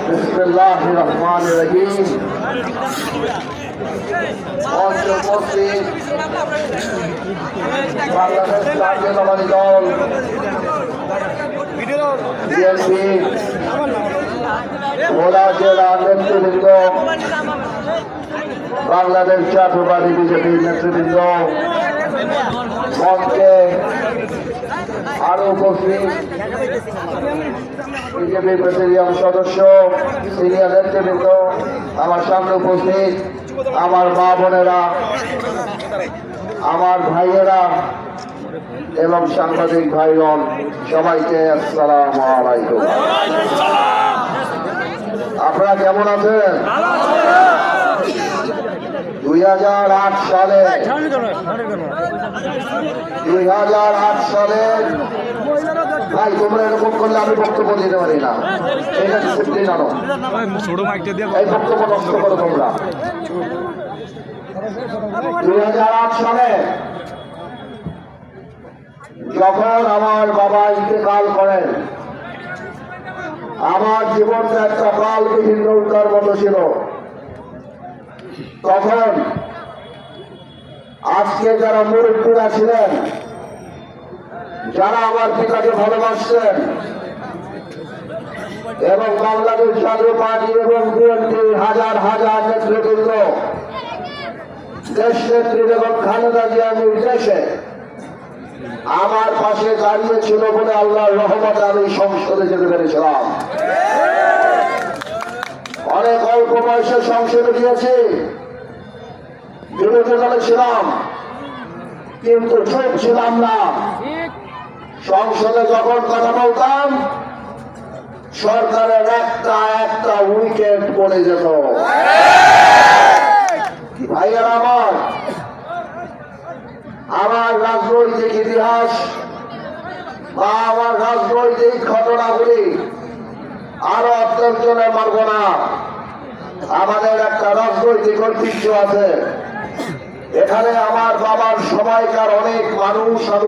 বিসমিল্লাহির রহমানির রহিম। উপস্থিত বাংলাদেশ জাতীয়তাবাদী দল বিএনপি ভোলা জেলা নেতৃবৃন্দ, বাংলাদেশ জাতীয়তাবাদী বিজেপির নেতৃবৃন্দ, মঞ্চে আরো উপস্থিত বিজেপি প্রেসিডিয়াম সদস্য, সিনিয়র নেতৃবৃন্দ, আমার সামনে উপস্থিত আমার মা বোনেরা, আমার ভাইয়েরা এবং সাংবাদিক ভাইগণ, সবাইকে আসসালামু আলাইকুম। আপনারা কেমন আছেন? 2008 সালে ভাই, তোমরা এরকম করলে আমি বক্তব্য দিতে পারি না। এই বক্তব্য নষ্ট করো তোমরা। 2008 সালে যখন আমার বাবা ইন্তেকাল করেন, আমার জীবনটা একটা কালবিহীন নৌকার মতো ছিল। তখন আজকে যারা মুরব্বীরা ছিলেন, যারা আমার পিতাকে ভালোবাসতেন এবং বাংলাদেশ জাতীয় পার্টি এবং বিএনপির হাজার হাজার নেতৃবৃন্দ, দেশ নেত্রী এবং খালেদা জিয়ার নির্দেশে আমার পাশে দাঁড়িয়েছিল বলে আল্লাহর রহমতে আমি সংসদে যেতে পেরেছিলাম। অনেক অল্প বয়সে সংসদে গিয়েছি, বিরোধী দলে ছিলাম, কিন্তু চুপ ছিলাম না। সংসদে যখন কথা বলতাম, সরকারের একটা উইকেট পড়ে যেত। ভাইয়েরা আমার রাজনৈতিক ইতিহাস বা আমার রাজনৈতিক ঘটনাগুলি আরো অত্যন্তজনে মানব না। আমাদের একটা রাজনৈতিক ঐতিহ্য আছে। এখানে আমার বাবার সময়কার অনেক মানুষ